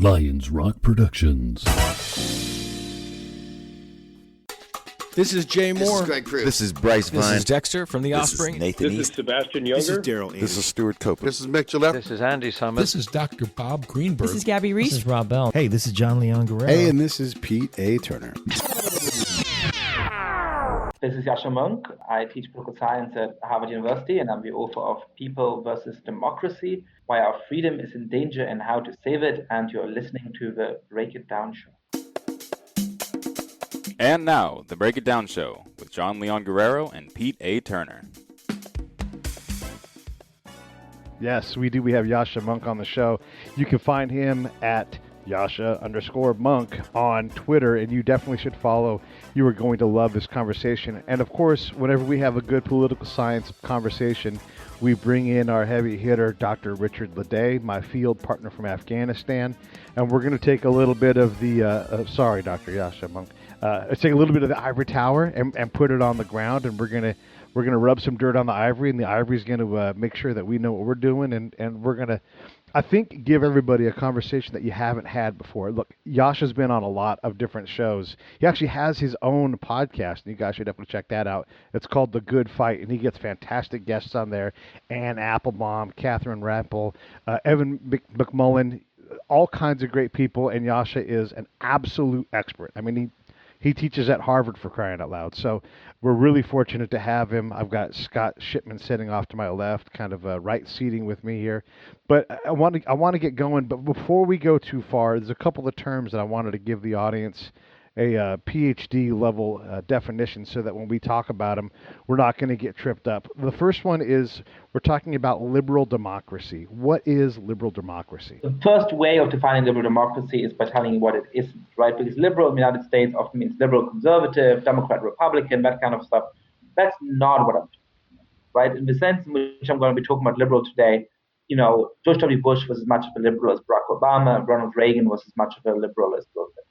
Lions Rock Productions. This is Jay Moore. This is Greg Prue. This is Bryce Vine. This is Dexter from The Offspring. This is Nathan This East. is Sebastian Younger. This is Daryl. This is Stuart Copeland. This is Mick Gillette. This is Andy Summers. This is Dr. Bob Greenberg. This is Gabby Reese. This is Rob Bell. Hey, this is John Leon Guerrero. Hey, and this is Pete A. Turner. This is Yascha Mounk. I teach political science at Harvard University, and I'm the author of People versus Democracy, Why Our Freedom is in Danger and How to Save It, and you're listening to the Break It Down Show. And now, the Break It Down Show with John Leon Guerrero and Pete A. Turner. Yes, we do. We have Yascha Mounk on the show. You can find him at Yascha_Mounk on Twitter, and you definitely should follow. You are going to love this conversation. And of course, whenever we have a good political science conversation, we bring in our heavy hitter, Dr. Richard Ledet, my field partner from Afghanistan. And we're going to take a little bit of the, sorry, Dr. Yascha Mounk. Let's take a little bit of the ivory tower and put it on the ground, and we're gonna rub some dirt on the ivory, and the ivory's gonna make sure that we know what we're doing, and we're gonna, I think, give everybody a conversation that you haven't had before. Look, Yascha's been on a lot of different shows. He actually has his own podcast, and you guys should definitely check that out. It's called The Good Fight, and he gets fantastic guests on there: Ann Applebaum, Catherine Rappel, Evan McMullen, all kinds of great people. And Yascha is an absolute expert. I mean, he teaches at Harvard, for crying out loud. So we're really fortunate to have him. I've got Scott Shipman sitting off to my left, kind of right seating with me here. But I want to get going. But before we go too far, there's a couple of terms that I wanted to give the audience a PhD level definition, so that when we talk about them, we're not going to get tripped up. The first one is, we're talking about liberal democracy. What is liberal democracy? The first way of defining liberal democracy is by telling you what it isn't, right? Because liberal in the United States often means liberal conservative, Democrat Republican, that kind of stuff. That's not what I'm talking about, right? In the sense in which I'm going to be talking about liberal today, you know, George W. Bush was as much of a liberal as Barack Obama, Ronald Reagan was as much of a liberal as Bill Clinton.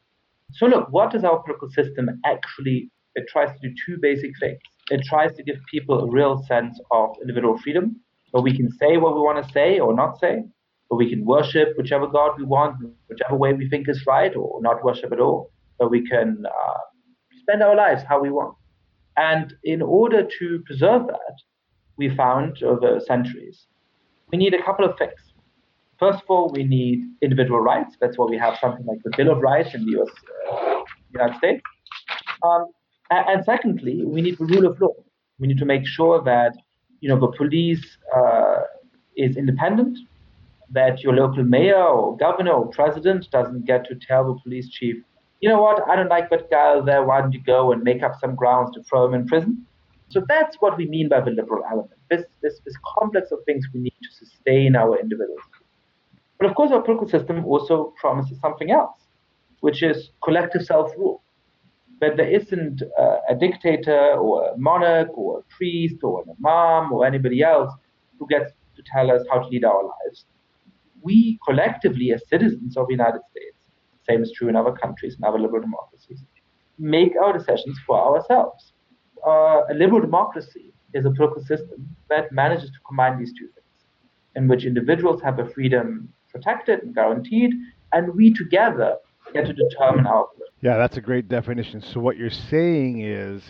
So look, what does our political system actually, it tries to do two basic things. It tries to give people a real sense of individual freedom, where we can say what we want to say or not say, where we can worship whichever God we want, whichever way we think is right, or not worship at all, where we can spend our lives how we want. And in order to preserve that, we found over centuries, we need a couple of things. First of all, we need individual rights. That's why we have something like the Bill of Rights in the United States. And secondly, we need the rule of law. We need to make sure that, you know, the police is independent, that your local mayor or governor or president doesn't get to tell the police chief, you know what, I don't like that guy there, why don't you go and make up some grounds to throw him in prison? So that's what we mean by the liberal element, this complex of things we need to sustain our individuals. But of course, our political system also promises something else, which is collective self-rule. That there isn't a dictator or a monarch or a priest or an imam or anybody else who gets to tell us how to lead our lives. We collectively, as citizens of the United States, same is true in other countries and other liberal democracies, make our decisions for ourselves. A liberal democracy is a political system that manages to combine these two things, in which individuals have a freedom protected and guaranteed, and we together get to determine our politics. Yeah, that's a great definition. So what you're saying is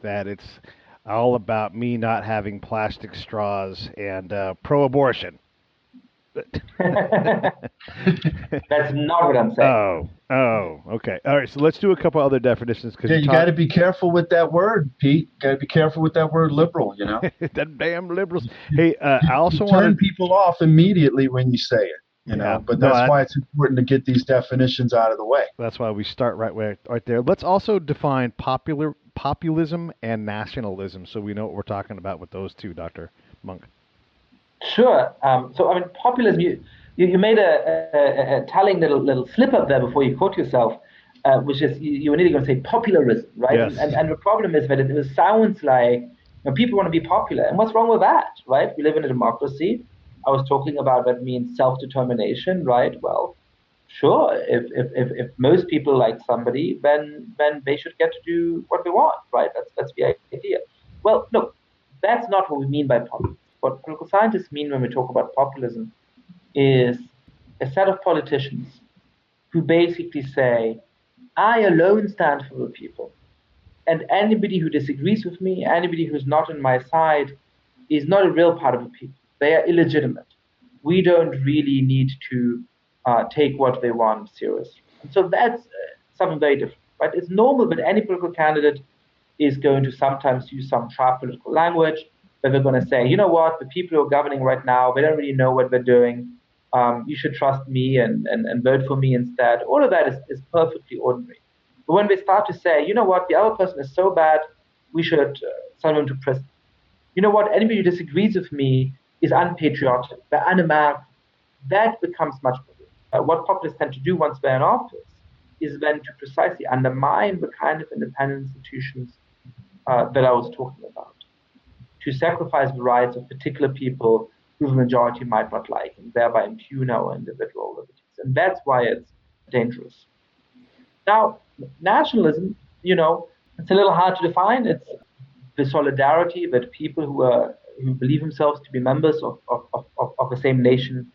that it's all about me not having plastic straws and pro-abortion. That's not what I'm saying. Oh, okay. All right, so let's do a couple other definitions. Yeah, you got to be careful with that word, Pete. Got to be careful with that word liberal, you know. That damn liberals. Hey, I also want to turn people off immediately when you say it. You know, yeah, but that's why it's important to get these definitions out of the way. That's why we start right there. Let's also define populism and nationalism, so we know what we're talking about with those two, Dr. Mounk. Sure. So, I mean, populism, you made a telling little slip up there before you caught yourself, which is you were nearly going to say popularism, right? Yes. And the problem is that it sounds like, you know, people want to be popular. And what's wrong with that, right? We live in a democracy. I was talking about that means self-determination, right? Well, sure, if most people like somebody, then they should get to do what they want, right? That's the idea. Well, look, that's not what we mean by populism. What political scientists mean when we talk about populism is a set of politicians who basically say, I alone stand for the people. And anybody who disagrees with me, anybody who's not on my side, is not a real part of the people. They are illegitimate. We don't really need to take what they want seriously. And so that's something very different. Right? It's normal that any political candidate is going to sometimes use some sharp political language, that they're going to say, you know what, the people who are governing right now, they don't really know what they're doing. You should trust me and vote for me instead. All of that is perfectly ordinary. But when they start to say, you know what, the other person is so bad, we should send him to prison. You know what, anybody who disagrees with me is unpatriotic, they're un-American. That becomes much more. What populists tend to do once they're in office is then to precisely undermine the kind of independent institutions that I was talking about, to sacrifice the rights of particular people who the majority might not like, and thereby impugn our individual liberties. And that's why it's dangerous. Now, nationalism, it's a little hard to define. It's the solidarity that people who believe themselves to be members of the same nation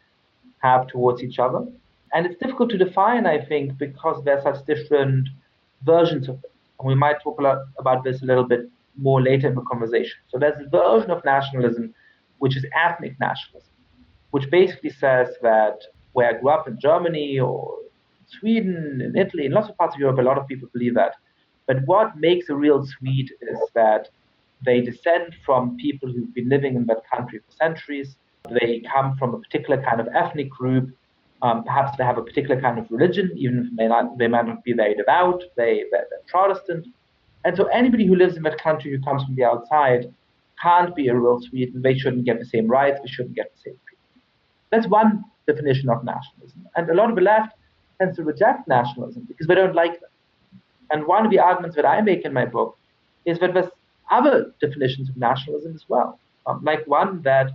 have towards each other. And it's difficult to define, I think, because there are such different versions of it. And we might talk a lot about this a little bit more later in the conversation. So there's a version of nationalism, which is ethnic nationalism, which basically says that where I grew up in Germany or Sweden, in Italy, in lots of parts of Europe, a lot of people believe that. But what makes a real Swede is that they descend from people who've been living in that country for centuries. They come from a particular kind of ethnic group. Perhaps they have a particular kind of religion, even if they might not be very devout. They're Protestant. And so anybody who lives in that country who comes from the outside can't be a real Swede, and they shouldn't get the same rights, they shouldn't get the same treatment. That's one definition of nationalism. And a lot of the left tends to reject nationalism because they don't like that. And one of the arguments that I make in my book is that there's other definitions of nationalism as well, like one that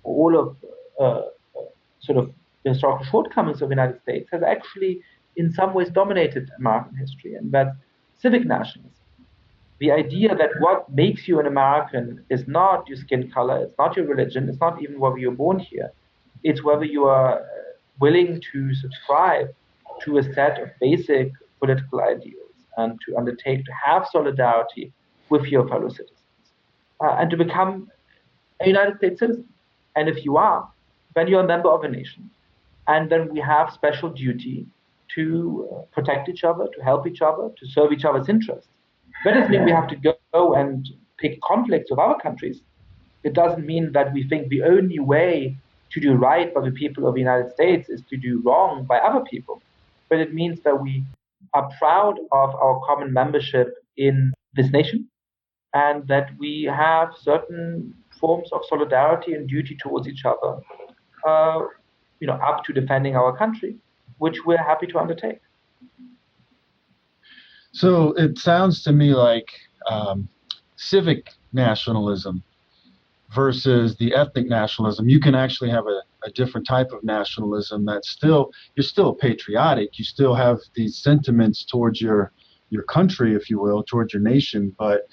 all of sort of the historical shortcomings of the United States has actually in some ways dominated American history, and that's civic nationalism. The idea that what makes you an American is not your skin color, it's not your religion, it's not even whether you're born here. It's whether you are willing to subscribe to a set of basic political ideals and to undertake to have solidarity with your fellow citizens and to become a United States citizen. And if you are, then you're a member of a nation. And then we have special duty to protect each other, to help each other, to serve each other's interests. That doesn't mean we have to go and pick conflicts with other countries. It doesn't mean that we think the only way to do right by the people of the United States is to do wrong by other people. But it means that we are proud of our common membership in this nation and that we have certain forms of solidarity and duty towards each other, up to defending our country, which we're happy to undertake. So it sounds to me like civic nationalism versus the ethnic nationalism. You can actually have a different type of nationalism that's you're still patriotic. You still have these sentiments towards your country, if you will, towards your nation. But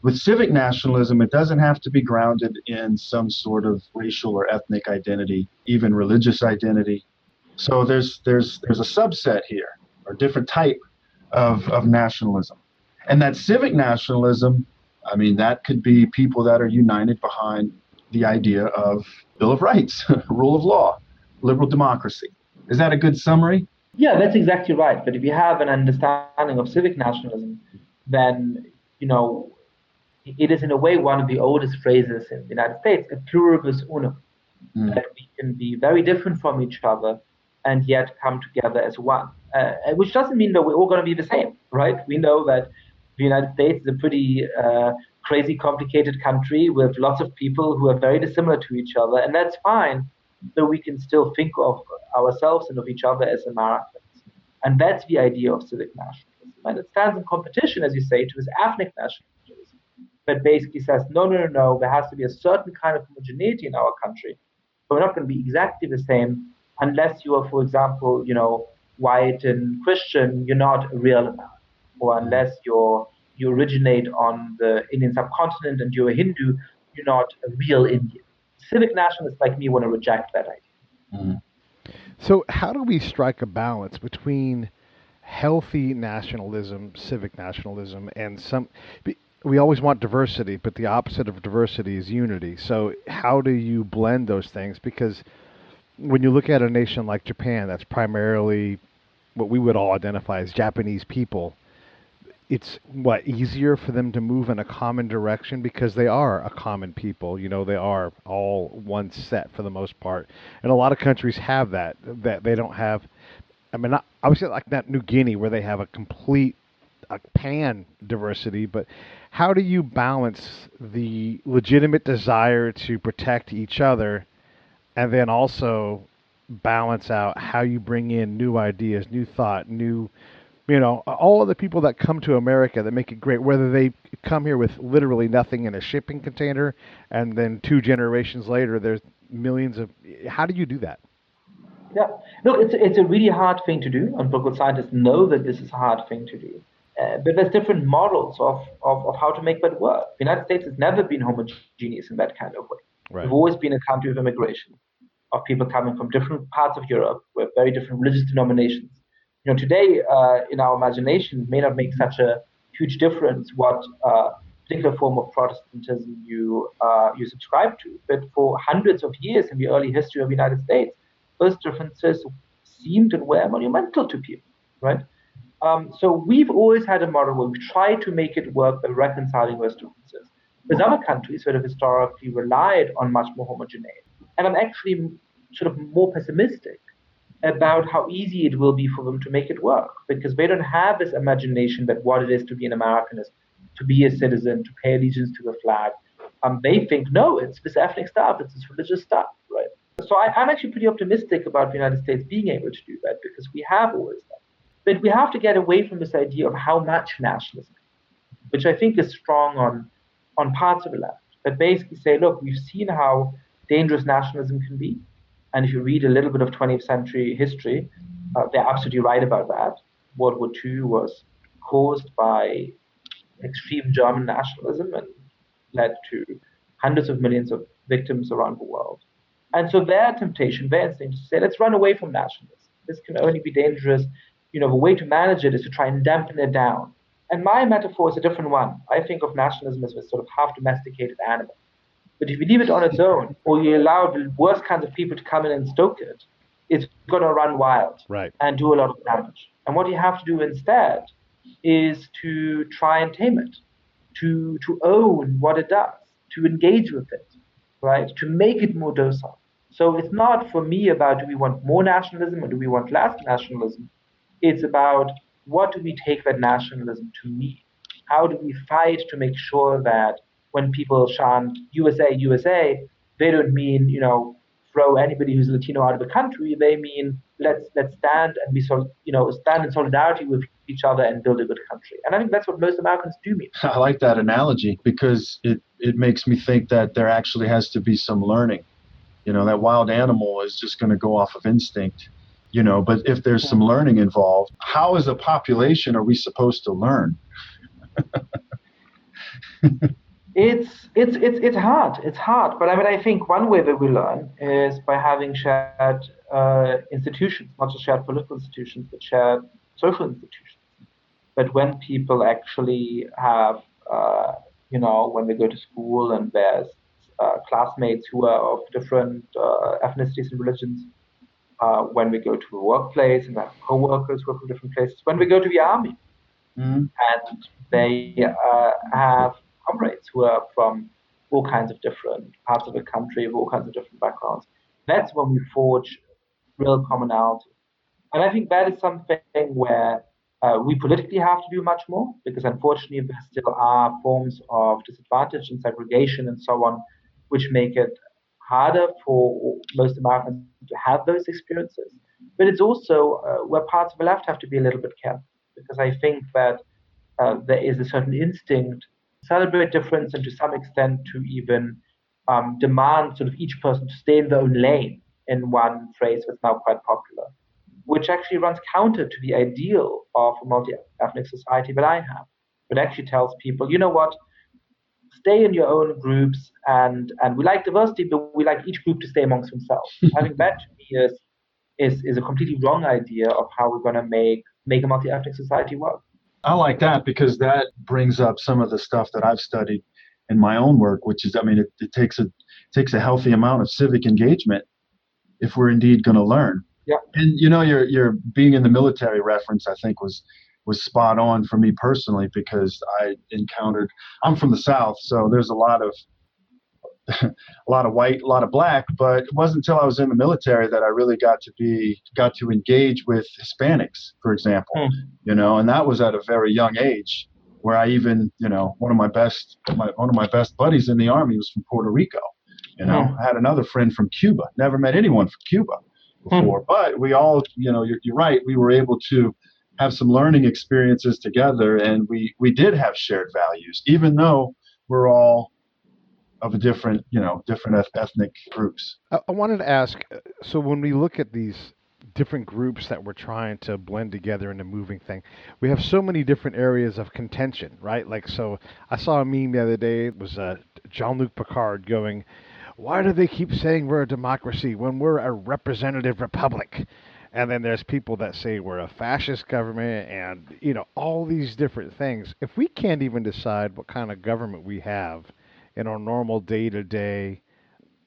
with civic nationalism, it doesn't have to be grounded in some sort of racial or ethnic identity, even religious identity. So there's a subset here, or different type of nationalism. And that civic nationalism, I mean, that could be people that are united behind the idea of Bill of Rights, rule of law, liberal democracy. Is that a good summary? Yeah, that's exactly right. But if you have an understanding of civic nationalism, then, it is in a way one of the oldest phrases in the United States, a pluribus unum, that we can be very different from each other and yet come together as one, which doesn't mean that we're all going to be the same, right? We know that the United States is a pretty crazy, complicated country with lots of people who are very dissimilar to each other, and that's fine, though we can still think of ourselves and of each other as Americans. And that's the idea of civic nationalism. And it stands in competition, as you say, to this ethnic nationalism that basically says, no, there has to be a certain kind of homogeneity in our country, but we're not going to be exactly the same unless you are, for example, white and Christian, you're not a real American. Or unless you originate on the Indian subcontinent and you're a Hindu, you're not a real Indian. Civic nationalists like me want to reject that idea. So how do we strike a balance between healthy nationalism, civic nationalism, and we always want diversity, but the opposite of diversity is unity. So how do you blend those things? Because when you look at a nation like Japan, that's primarily what we would all identify as Japanese people. It's easier for them to move in a common direction because they are a common people. They are all one set for the most part, and a lot of countries have that they don't have. I mean, I would say like that New Guinea where they have a complete pan diversity, but how do you balance the legitimate desire to protect each other and then also balance out how you bring in new ideas, new thought, all of the people that come to America that make it great, whether they come here with literally nothing in a shipping container and then 2 generations later there's millions of, how do you do that? Yeah, look, it's a really hard thing to do, and political scientists know that this is a hard thing to do. But there's different models of how to make that work. The United States has never been homogeneous in that kind of way. Right. We've always been a country of immigration, of people coming from different parts of Europe with very different religious denominations. Today, in our imagination, it may not make such a huge difference what particular form of Protestantism you subscribe to. But for hundreds of years in the early history of the United States, those differences seemed and were monumental to people, right? So we've always had a model where we try to make it work by reconciling those differences. There's other countries that have historically relied on much more homogeneity. And I'm actually sort of more pessimistic about how easy it will be for them to make it work, because they don't have this imagination that what it is to be an American is to be a citizen, to pay allegiance to the flag. They think, no, it's this ethnic stuff, it's this religious stuff, right? So I'm actually pretty optimistic about the United States being able to do that, because we have always done. But we have to get away from this idea of how much nationalism, which I think is strong on parts of the left, that basically say, look, we've seen how dangerous nationalism can be. And if you read a little bit of 20th century history, they're absolutely right about that. World War II was caused by extreme German nationalism and led to hundreds of millions of victims around the world. And so their temptation, their instinct is to say, let's run away from nationalism. This can only be dangerous. The way to manage it is to try and dampen it down. And my metaphor is a different one. I think of nationalism as a sort of half-domesticated animal. But if you leave it on its own, or you allow the worst kinds of people to come in and stoke it, it's going to run wild, right, and do a lot of damage. And what you have to do instead is to try and tame it, to own what it does, to engage with it, right, to make it more docile. So it's not for me about do we want more nationalism or do we want less nationalism. It's about what do we take that nationalism to mean? How do we fight to make sure that when people chant USA, USA, they don't mean, throw anybody who's Latino out of the country. They mean let's stand and stand in solidarity with each other and build a good country. And I think that's what most Americans do mean. I like that analogy because it makes me think that there actually has to be some learning. That wild animal is just going to go off of instinct, but if there's some learning involved, how as a population are we supposed to learn? It's hard. It's hard. But I think one way that we learn is by having shared institutions, not just shared political institutions, but shared social institutions. But when people actually have, when they go to school and there's classmates who are of different ethnicities and religions, when we go to the workplace and have co-workers who are from different places, when we go to the army, and they have comrades who are from all kinds of different parts of the country, of all kinds of different backgrounds. That's when we forge real commonality. And I think that is something where we politically have to do much more, because unfortunately there still are forms of disadvantage and segregation and so on, which make it harder for most Americans to have those experiences. But it's also where parts of the left have to be a little bit careful, because I think that there is a certain instinct to celebrate difference and to some extent to even demand sort of each person to stay in their own lane, in one phrase that's now quite popular, which actually runs counter to the ideal of a multi-ethnic society that I have. It actually tells people, you know what, stay in your own groups, and we like diversity, but we like each group to stay amongst themselves. I think that to me is is a completely wrong idea of how we're going to make a multi-ethnic society work. I like that because that brings up some of the stuff that I've studied in my own work, which is, I mean, it takes a healthy amount of civic engagement if we're indeed going to learn. Yeah. And your being in the military reference, I think, was spot on for me personally, because I'm from the South, so there's a lot of white, a lot of black, but it wasn't until I was in the military that I really got to engage with Hispanics, for example, and that was at a very young age, where I even, one of my best buddies in the Army was from Puerto Rico. I had another friend from Cuba, never met anyone from Cuba before, but we all, you're right, we were able to have some learning experiences together, and we did have shared values, even though we're all of a different ethnic groups. I wanted to ask, so when we look at these different groups that we're trying to blend together in a moving thing, we have so many different areas of contention, right? Like, so I saw a meme the other day. It was Jean-Luc Picard going, "Why do they keep saying we're a democracy when we're a representative republic?" And then there's people that say we're a fascist government, and all these different things. If we can't even decide what kind of government we have in our normal day-to-day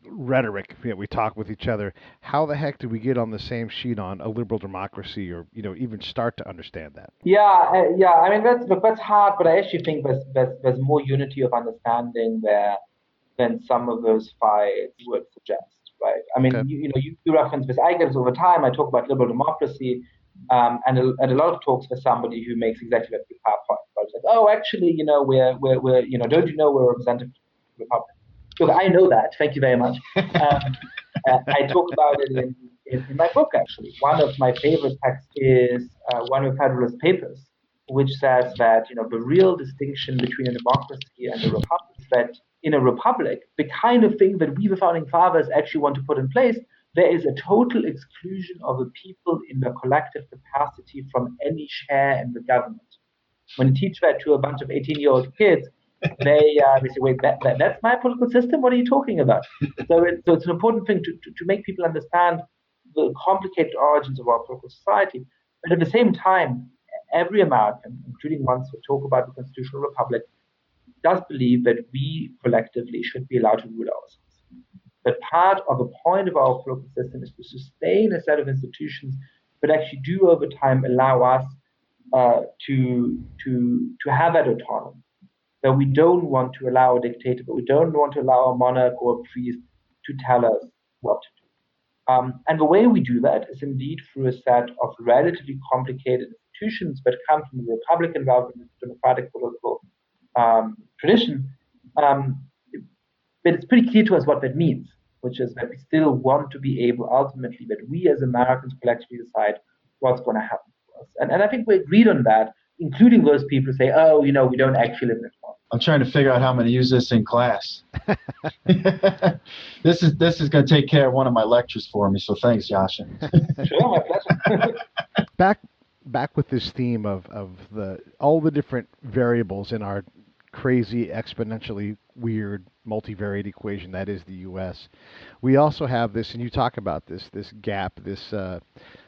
rhetoric, we talk with each other, how the heck do we get on the same sheet on a liberal democracy, or even start to understand that? Yeah. I mean, that's hard, but I actually think there's more unity of understanding there than some of those fights would suggest, right? I mean, okay. you reference this. I get it over time. I talk about liberal democracy, and a lot of talks with somebody who makes exactly that point. Right? It's like, oh, actually, we're don't you know we're a representative republic? Look, I know that. Thank you very much. I talk about it in my book, actually. One of my favorite texts is one of Federalist Papers, which says that the real distinction between a democracy and a republic is that in a republic, the kind of thing that we, the founding fathers, actually want to put in place, there is a total exclusion of the people in their collective capacity from any share in the government. When you teach that to a bunch of 18-year-old kids, they say, wait, that's my political system? What are you talking about? So it's an important thing to make people understand the complicated origins of our political society. But at the same time, every American, including ones who talk about the constitutional republic, does believe that we collectively should be allowed to rule ourselves. But part of the point of our political system is to sustain a set of institutions that actually do over time allow us to have that autonomy. That we don't want to allow a dictator, but we don't want to allow a monarch or a priest to tell us what to do. And the way we do that is indeed through a set of relatively complicated institutions that come from the Republican government, democratic political tradition. But it's pretty clear to us what that means, which is that we still want to be able, ultimately, that we as Americans collectively decide what's going to happen to us. And I think we agreed on that, including those people who say, oh, we don't actually live in this world. I'm trying to figure out how I'm going to use this in class. This is going to take care of one of my lectures for me, so thanks, Yascha. Sure, my pleasure. Back with this theme of all the different variables in our crazy, exponentially weird, multivariate equation that is the U.S. We also have this, and you talk about this gap, this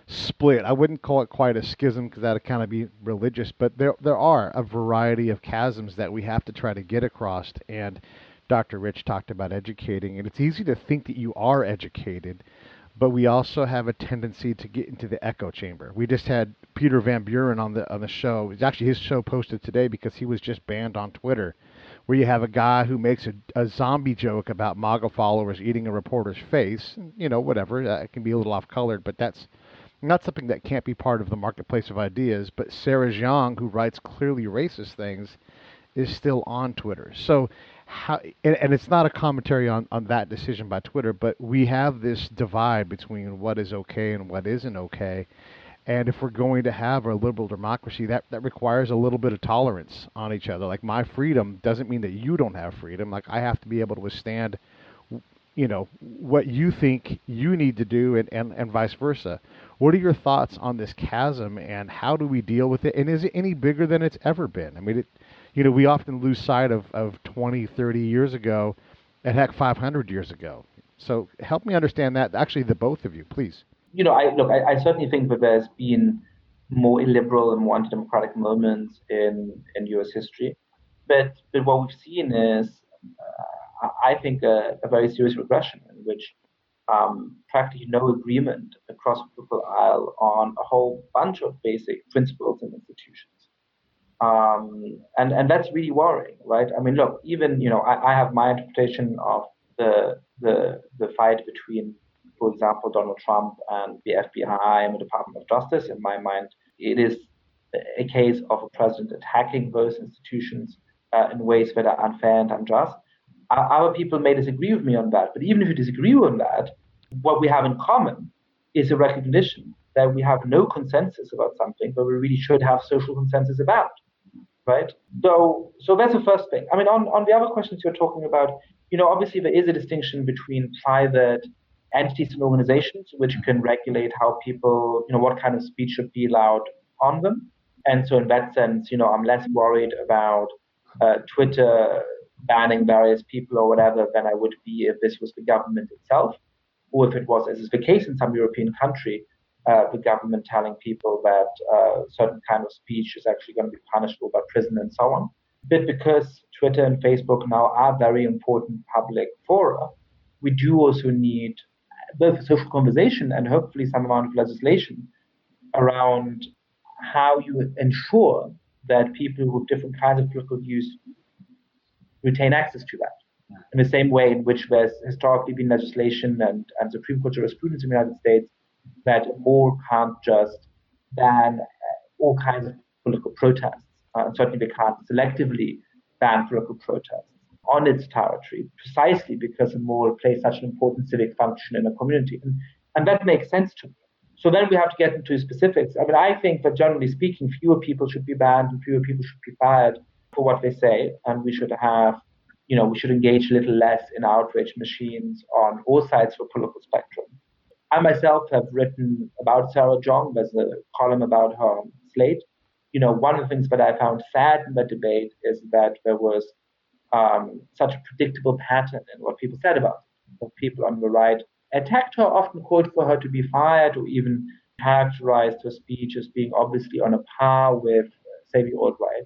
split. I wouldn't call it quite a schism because that would kind of be religious, but there are a variety of chasms that we have to try to get across. And Dr. Rich talked about educating, and it's easy to think that you are educated, but we also have a tendency to get into the echo chamber. We just had Peter Van Buren on the show. It's actually his show posted today because he was just banned on Twitter, where you have a guy who makes a zombie joke about MAGA followers eating a reporter's face. Whatever. It can be a little off-colored, but that's not something that can't be part of the marketplace of ideas. But Sarah Zhang, who writes clearly racist things, is still on Twitter. So and it's not a commentary on that decision by Twitter, but we have this divide between what is okay and what isn't okay. And if we're going to have a liberal democracy, that requires a little bit of tolerance on each other. Like, my freedom doesn't mean that you don't have freedom. Like, I have to be able to withstand, what you think you need to do, and vice versa. What are your thoughts on this chasm, and how do we deal with it? And is it any bigger than it's ever been? I mean, we often lose sight of 20, 30 years ago, and heck, 500 years ago. So help me understand that, actually, the both of you, please. I certainly think that there's been more illiberal and more anti-democratic moments in U.S. history, but what we've seen is, I think, a very serious regression in which practically no agreement across the political aisle on a whole bunch of basic principles and institutions. And that's really worrying, right? I mean, look, even, I have my interpretation of the fight between, for example, Donald Trump and the FBI and the Department of Justice. In my mind, it is a case of a president attacking those institutions in ways that are unfair and unjust. Other people may disagree with me on that, but even if you disagree on that, what we have in common is a recognition that we have no consensus about something, but we really should have social consensus about, right? So that's the first thing. I mean, on the other questions you're talking about, obviously there is a distinction between private entities and organizations which can regulate how people, what kind of speech should be allowed on them. And so in that sense, I'm less worried about Twitter banning various people or whatever than I would be if this was the government itself, or if it was, as is the case in some European country, the government telling people that certain kind of speech is actually going to be punishable by prison and so on. But because Twitter and Facebook now are very important public fora, we do also need both a social conversation and hopefully some amount of legislation around how you ensure that people with different kinds of political views retain access to that. In the same way in which there's historically been legislation and Supreme Court jurisprudence in the United States that more can't just ban all kinds of political protests. And certainly they can't selectively ban political protests on its territory, precisely because a mall plays such an important civic function in a community. And that makes sense to me. So then we have to get into specifics. I mean, I think that generally speaking, fewer people should be banned and fewer people should be fired for what they say. And we should have, we should engage a little less in outrage machines on all sides of the political spectrum. I myself have written about Sarah Jong. There's a column about her on Slate. One of the things that I found sad in that debate is that there was such a predictable pattern in what people said about it. People on the right attacked her, often called for her to be fired, or even characterized her speech as being obviously on a par with, say, the alt-right.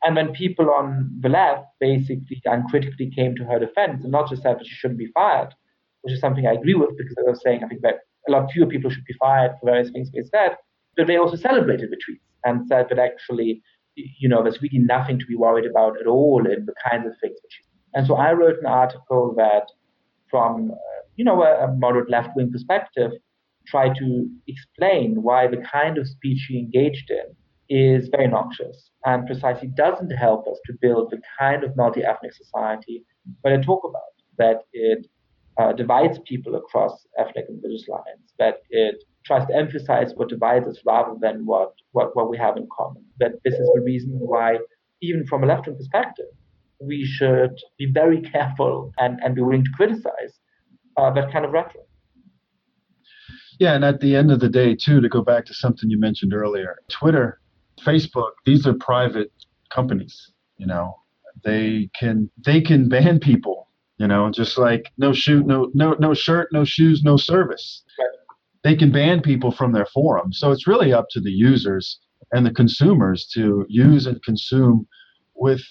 And when people on the left basically uncritically came to her defense and not just said that she shouldn't be fired, which is something I agree with, because they were saying I think that a lot fewer people should be fired for various things they said, but they also celebrated the tweets and said that actually, there's really nothing to be worried about at all in the kinds of things that she said. And so I wrote an article that from, a moderate left-wing perspective, tried to explain why the kind of speech she engaged in is very noxious and precisely doesn't help us to build the kind of multi-ethnic society that I talk about, that it divides people across ethnic and religious lines, that it tries to emphasize what divides us rather than what we have in common. That this is the reason why, even from a left-wing perspective, we should be very careful and be willing to criticize that kind of rhetoric. Yeah, and at the end of the day, too, to go back to something you mentioned earlier, Twitter, Facebook, these are private companies. They can ban people. Just like no shirt, no shoes, no service. Right. They can ban people from their forum. So it's really up to the users and the consumers to use and consume with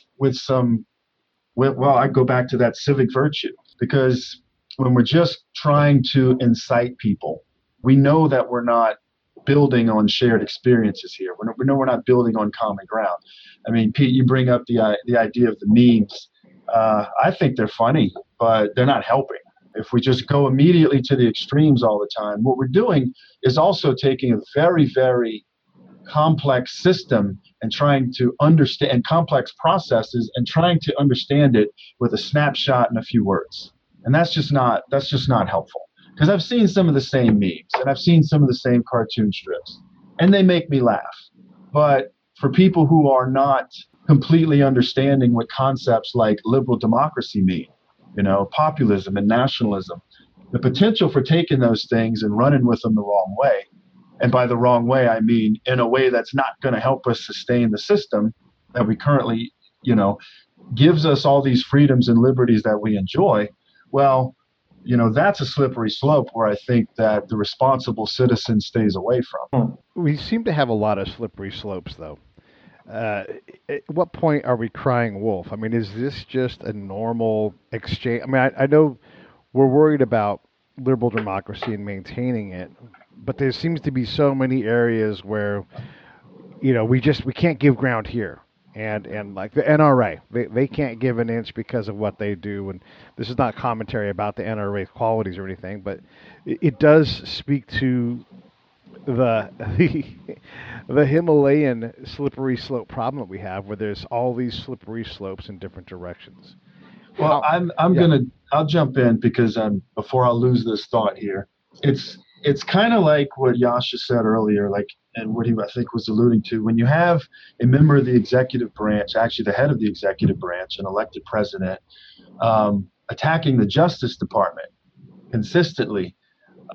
I go back to that civic virtue, because when we're just trying to incite people, we know that we're not building on shared experiences here. We know we're not building on common ground. I mean, Pete, you bring up the idea of the memes. I think they're funny, but they're not helping. If we just go immediately to the extremes all the time, what we're doing is also taking a very, very complex system and trying to understand complex processes and trying to understand it with a snapshot and a few words. And that's just not helpful. Because I've seen some of the same memes and I've seen some of the same cartoon strips, and they make me laugh. But for people who are not completely understanding what concepts like liberal democracy mean, populism and nationalism, the potential for taking those things and running with them the wrong way, and by the wrong way, I mean in a way that's not going to help us sustain the system that we currently, gives us all these freedoms and liberties that we enjoy, well, that's a slippery slope where I think that the responsible citizen stays away from. We seem to have a lot of slippery slopes, though. At what point are we crying wolf? I mean, is this just a normal exchange? I mean, I know we're worried about liberal democracy and maintaining it, but there seems to be so many areas where, we can't give ground here. And like the NRA, they can't give an inch because of what they do. And this is not commentary about the NRA qualities or anything, but it does speak to the the Himalayan slippery slope problem that we have, where there's all these slippery slopes in different directions. Well, I'll jump in because before I lose this thought here, it's kind of like what Yascha said earlier, and what he I think was alluding to. When you have a member of the executive branch, actually the head of the executive branch, an elected president, attacking the Justice Department consistently,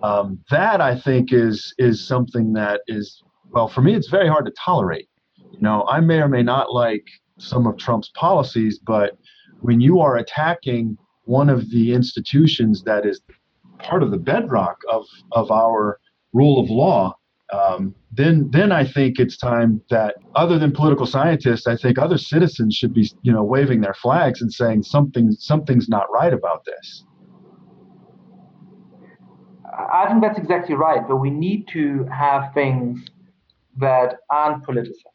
that I think is something that is, well, for me, it's very hard to tolerate. I may or may not like some of Trump's policies, but when you are attacking one of the institutions that is part of the bedrock of our rule of law, then I think it's time that, other than political scientists, I think other citizens should be, waving their flags and saying something's not right about this. I think that's exactly right, but we need to have things that aren't politicized.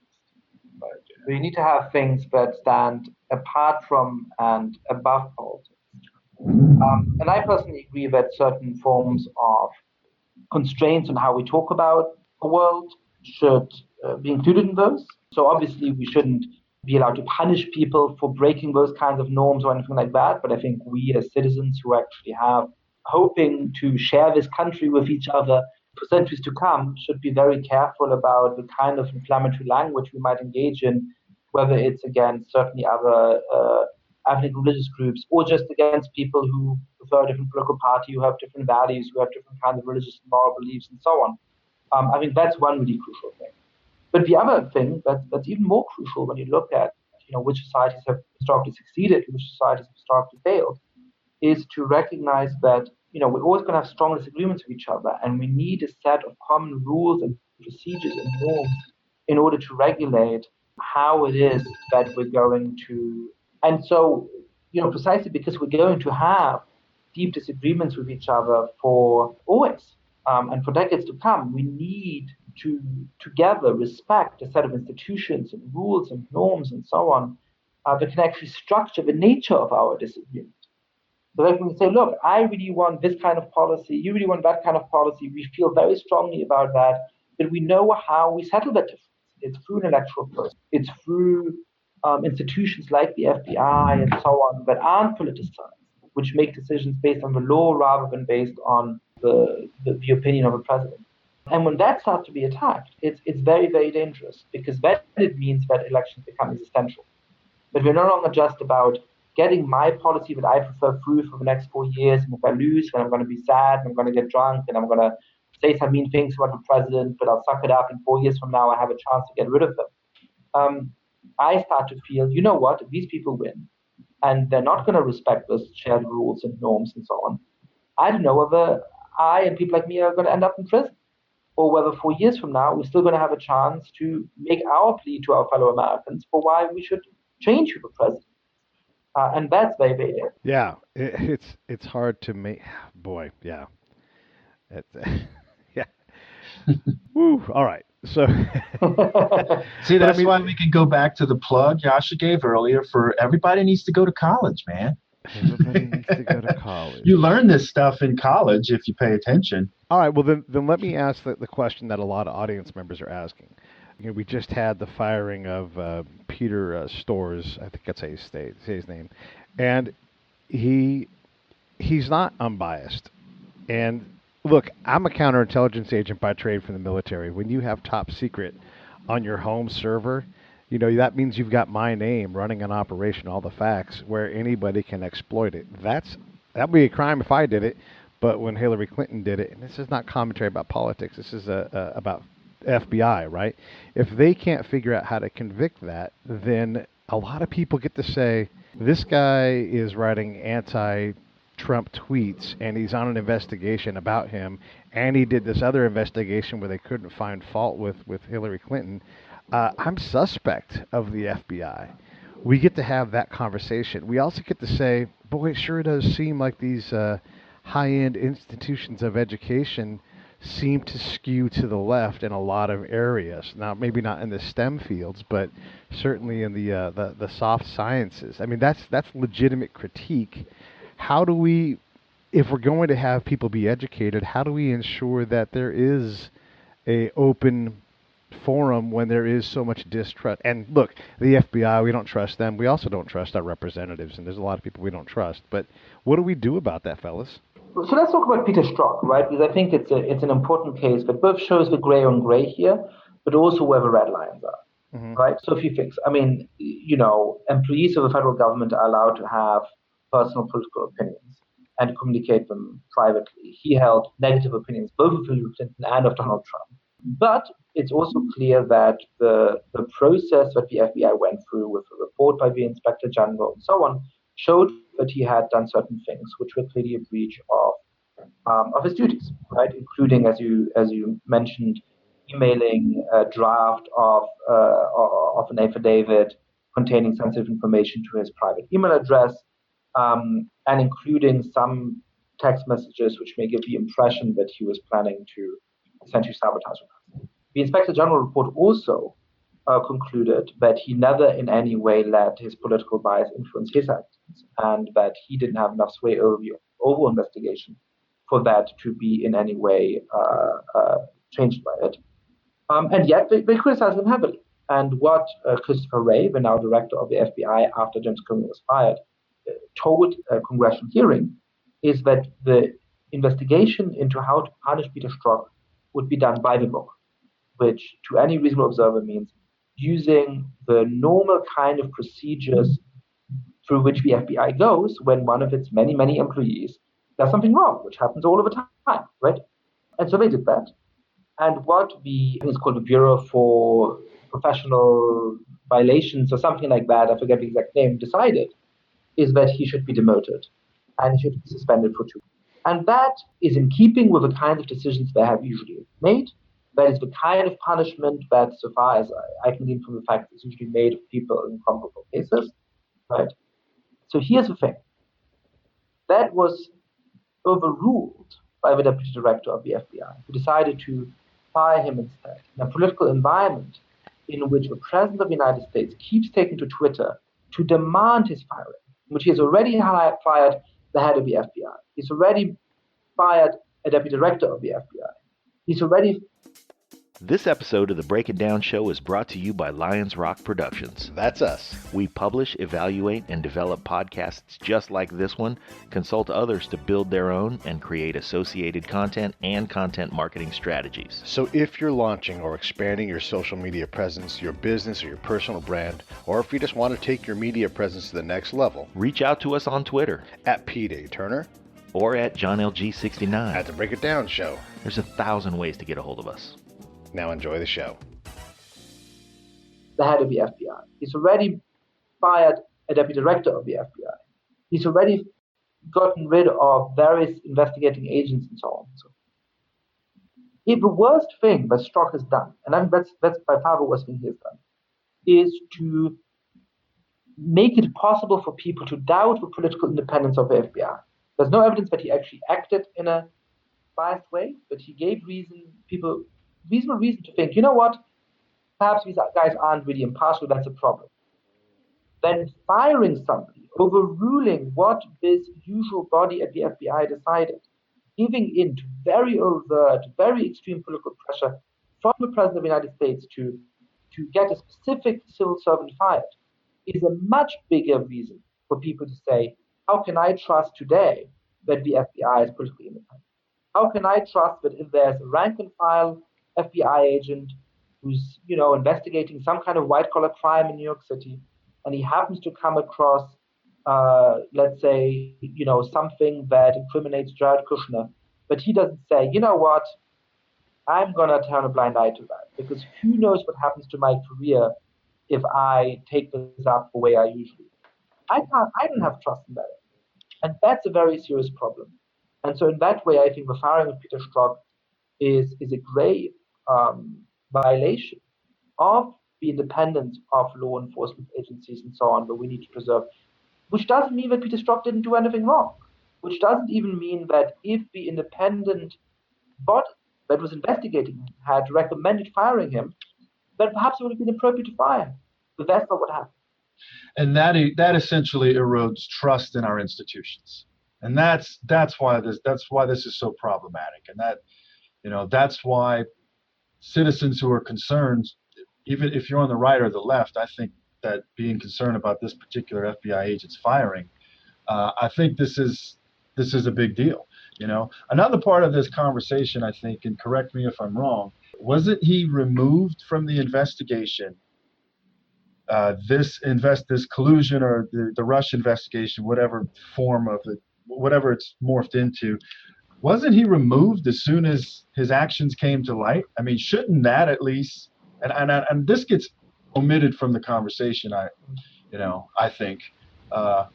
Right? We need to have things that stand apart from and above politics. And I personally agree that certain forms of constraints on how we talk about the world should be included in those. So obviously we shouldn't be allowed to punish people for breaking those kinds of norms or anything like that. But I think we as citizens who actually have hoping to share this country with each other for centuries to come should be very careful about the kind of inflammatory language we might engage in, whether it's against certainly other ethnic religious groups or just against people who prefer a different political party, who have different values, who have different kinds of religious and moral beliefs and so on. I think that's one really crucial thing. But the other thing that's even more crucial when you look at which societies have historically succeeded, which societies have historically failed, is to recognize that we're always going to have strong disagreements with each other, and we need a set of common rules and procedures and norms in order to regulate how it is that we're going to. And so, precisely because we're going to have deep disagreements with each other for always and for decades to come, we need to together respect a set of institutions and rules and norms and so on that can actually structure the nature of our disagreement. So that we can say, look, I really want this kind of policy, you really want that kind of policy, we feel very strongly about that, but we know how we settle that difference. It's through an electoral process. It's through institutions like the FBI and so on that aren't politicized, which make decisions based on the law rather than based on the opinion of a president. And when that starts to be attacked, it's very, very dangerous, because then it means that elections become existential. But we're no longer just about getting my policy that I prefer through for the next 4 years, and if I lose, then I'm going to be sad, and I'm going to get drunk, and I'm going to say some mean things about the president, but I'll suck it up. In 4 years from now, I have a chance to get rid of them. I start to feel, you know what, if these people win, and they're not going to respect those shared rules and norms and so on, I don't know whether I and people like me are going to end up in prison, or whether 4 years from now, we're still going to have a chance to make our plea to our fellow Americans for why we should change who the president. And that's very, very different. Yeah, it's hard to make. Boy, yeah. Yeah. Woo. All right. So see, that's why we can go back to the plug Yascha gave earlier for everybody needs to go to college, man. Everybody needs to go to college. You learn this stuff in college if you pay attention. All right. Well, then let me ask the question that a lot of audience members are asking. We just had the firing of Peter Storrs. I think that's how you say his name, and he's not unbiased. And look, I'm a counterintelligence agent by trade from the military. When you have top secret on your home server, that means you've got my name running an operation, all the facts, where anybody can exploit it. That'd be a crime if I did it. But when Hillary Clinton did it, and this is not commentary about politics, this is about FBI, right? If they can't figure out how to convict that, then a lot of people get to say, this guy is writing Trump tweets, and he's on an investigation about him, and he did this other investigation where they couldn't find fault with Hillary Clinton, I'm suspect of the FBI. We get to have that conversation. We also get to say, boy, it sure does seem like these high-end institutions of education seem to skew to the left in a lot of areas. Now, maybe not in the STEM fields, but certainly in the soft sciences. I mean, that's legitimate critique. How do we, if we're going to have people be educated, how do we ensure that there is a open forum when there is so much distrust? And look, the FBI, we don't trust them. We also don't trust our representatives, and there's a lot of people we don't trust. But what do we do about that, fellas? So let's talk about Peter Strzok, right? Because I think it's an important case that both shows the gray on gray here, but also where the red lines are, right? So a few things. I mean, employees of the federal government are allowed to have personal political opinions and communicate them privately. He held negative opinions both of Hillary Clinton and of Donald Trump. But it's also clear that the process that the FBI went through with a report by the Inspector General and so on showed that he had done certain things which were clearly a breach of his duties, right? Including, as you mentioned, emailing a draft of an affidavit containing sensitive information to his private email address, and including some text messages which may give the impression that he was planning to essentially sabotage him. The Inspector General report also concluded that he never in any way let his political bias influence his actions, and that he didn't have enough sway over the overall investigation for that to be in any way changed by it. And yet they criticized him heavily. And what Christopher Wray, the now director of the FBI after James Comey was fired, told a congressional hearing is that the investigation into how to punish Peter Strzok would be done by the book, which to any reasonable observer means using the normal kind of procedures through which the FBI goes when one of its many, many employees does something wrong, which happens all of the time, right? And so they did that. And what it's called the Bureau for Professional Violations or something like that, I forget the exact name, decided is that he should be demoted and he should be suspended for 2 weeks. And that is in keeping with the kinds of decisions they have usually made. That is the kind of punishment that, so far as I can glean from the facts, is usually made of people in comparable cases, right? So here's the thing. That was overruled by the deputy director of the FBI, who decided to fire him instead, in a political environment in which the president of the United States keeps taking to Twitter to demand his firing, in which he has already fired the head of the FBI. He's already fired a deputy director of the FBI. He's already... This episode of the Break It Down Show is brought to you by Lions Rock Productions. That's us. We publish, evaluate, and develop podcasts just like this one, consult others to build their own, and create associated content and content marketing strategies. So if you're launching or expanding your social media presence, your business or your personal brand, or if you just want to take your media presence to the next level, reach out to us on Twitter at Pete A. Turner or at JohnLG69 at the Break It Down Show. There's 1,000 ways to get a hold of us. Now enjoy the show. The head of the FBI. He's already fired a deputy director of the FBI. He's already gotten rid of various investigating agents and so on. So, if the worst thing that Strzok has done, and I think that's by far the worst thing he has done, is to make it possible for people to doubt the political independence of the FBI. There's no evidence that he actually acted in a biased way, but he gave reasonable reason to think, you know what, perhaps these guys aren't really impartial, that's a problem. Then firing somebody, overruling what this usual body at the FBI decided, giving in to very overt, very extreme political pressure from the President of the United States to get a specific civil servant fired, is a much bigger reason for people to say, how can I trust today that the FBI is politically independent? How can I trust that if there's a rank and file FBI agent who's, investigating some kind of white-collar crime in New York City, and he happens to come across, let's say, something that incriminates Jared Kushner, but he doesn't say, you know what, I'm going to turn a blind eye to that, because who knows what happens to my career if I take this up the way I usually do. I don't have trust in that. And that's a very serious problem. And so in that way, I think the firing of Peter Strzok is a grave violation of the independence of law enforcement agencies and so on, that we need to preserve, which doesn't mean that Peter Strzok didn't do anything wrong, which doesn't even mean that if the independent body that was investigating him had recommended firing him, then perhaps it would have been appropriate to fire him. But that's not what happened. And that essentially erodes trust in our institutions. And that's why this is so problematic. And that's why citizens who are concerned, even if you're on the right or the left, I think that being concerned about this particular FBI agent's firing, I think this is a big deal. Another part of this conversation, I think, and correct me if I'm wrong, wasn't he removed from the investigation? This collusion or the Rush investigation, whatever form of it, whatever it's morphed into, wasn't he removed as soon as his actions came to light? I mean, shouldn't that at least, and this gets omitted from the conversation, I think,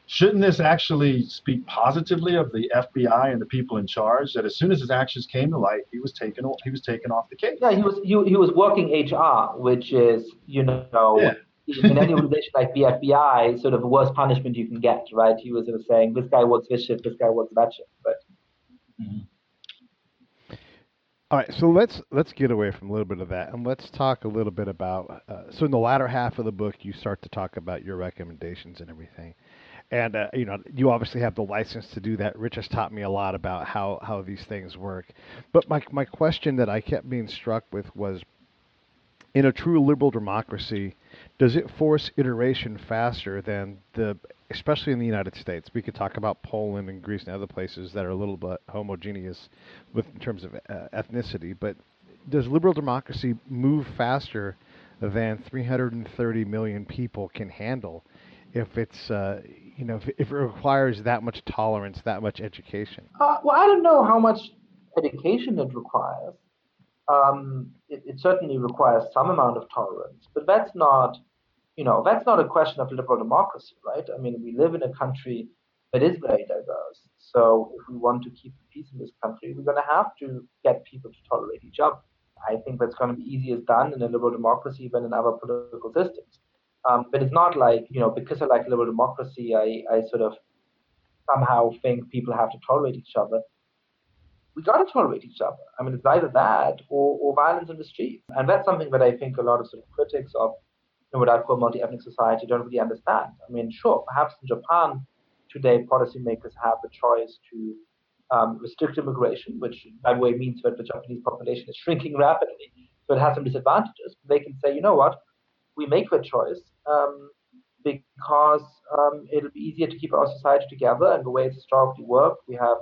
shouldn't this actually speak positively of the FBI and the people in charge, that as soon as his actions came to light, he was taken off the case? Yeah, he was working HR, which is, Yeah. in any organization like the FBI, sort of the worst punishment you can get, right? He was sort of saying, this guy works this shift, this guy works that shift. But All right, so let's get away from a little bit of that, and let's talk a little bit about. So in the latter half of the book, you start to talk about your recommendations and everything, and you obviously have the license to do that. Rich has taught me a lot about how these things work. But my question that I kept being struck with was, in a true liberal democracy, does it force iteration faster than especially in the United States? We could talk about Poland and Greece and other places that are a little bit homogeneous in terms of ethnicity, but does liberal democracy move faster than 330 million people can handle if it's if it requires that much tolerance, that much education? well, I don't know how much education it requires. It certainly requires some amount of tolerance, but that's not a question of liberal democracy, right? I mean, we live in a country that is very diverse. So if we want to keep the peace in this country, we're going to have to get people to tolerate each other. I think that's going to be easier done in a liberal democracy than in other political systems. But it's not like, because I like liberal democracy, I sort of somehow think people have to tolerate each other. We got to tolerate each other. I mean, it's either that or violence in the streets. And that's something that I think a lot of sort of critics of what I call multi-ethnic society don't really understand. I mean, sure, perhaps in Japan today, policymakers have the choice to restrict immigration, which, by the way, means that the Japanese population is shrinking rapidly. So it has some disadvantages. They can say, you know what, we make that choice because it'll be easier to keep our society together. And the way it's historically worked, we have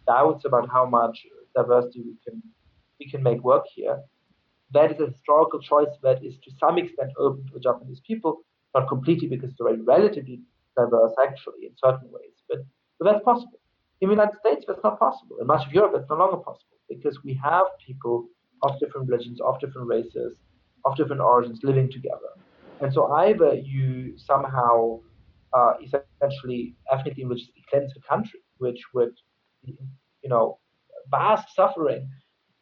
doubts about how much diversity we can make work here. That is a historical choice that is to some extent open to the Japanese people, not completely, because they're relatively diverse actually in certain ways, but that's possible. In the United States, that's not possible. In much of Europe, that's no longer possible, because we have people of different religions, of different races, of different origins living together. And so either you somehow essentially ethnically and religiously cleanse the country, which would vast suffering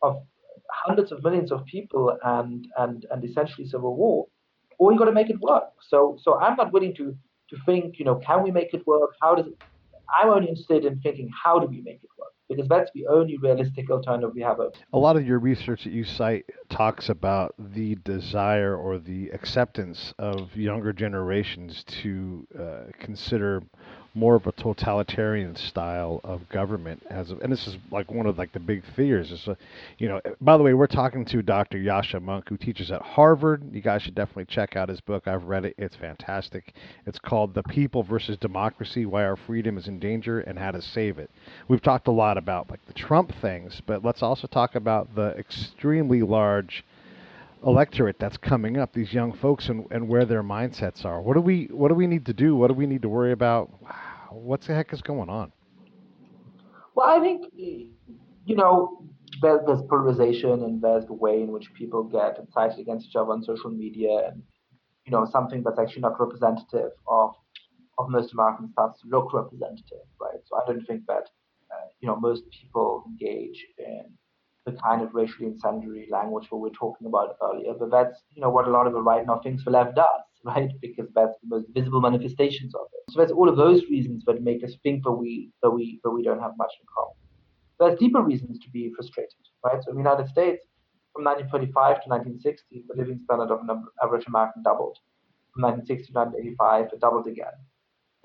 of hundreds of millions of people and essentially civil war, or you got to make it work. So I'm not willing to think, can we make it work? How does it? I'm only interested in thinking, how do we make it work? Because that's the only realistic alternative we have. A lot of your research that you cite talks about the desire or the acceptance of younger generations to consider more of a totalitarian style of government and this is like one of the big fears is, by the way, we're talking to Dr. Yascha Mounk, who teaches at Harvard. You guys should definitely check out his book. I've read it. It's fantastic. It's called The People versus Democracy: Why Our Freedom is in Danger and How to Save It. We've talked a lot about the Trump things, but let's also talk about the extremely large electorate that's coming up, these young folks, and where their mindsets are. What do we need to do? What do we need to worry about? What the heck is going on? Well, I think, there's polarization, and there's the way in which people get incited against each other on social media, and, something that's actually not representative of of most Americans starts to look representative, right? So I don't think that most people engage in the kind of racially incendiary language that we were talking about earlier, but that's what a lot of the right now thinks the left does, right? Because that's the most visible manifestations of it. So that's all of those reasons that make us think that we don't have much in common. There's deeper reasons to be frustrated, right? So in the United States, from 1945 to 1960, the living standard of an average American doubled. From 1960 to 1985, it doubled again.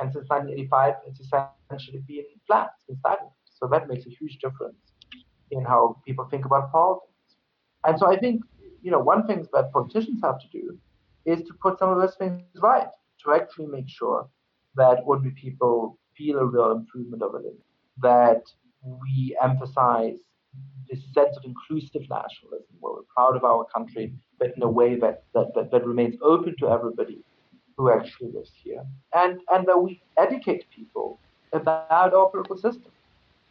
And since 1985, it's essentially been flat, it's been stagnant. So that makes a huge difference in how people think about politics. And so I think, one thing that politicians have to do is to put some of those things right, to actually make sure that ordinary people feel a real improvement of it, that we emphasize this sense of inclusive nationalism, where we're proud of our country, but in a way that remains open to everybody who actually lives here, and that we educate people about our political system.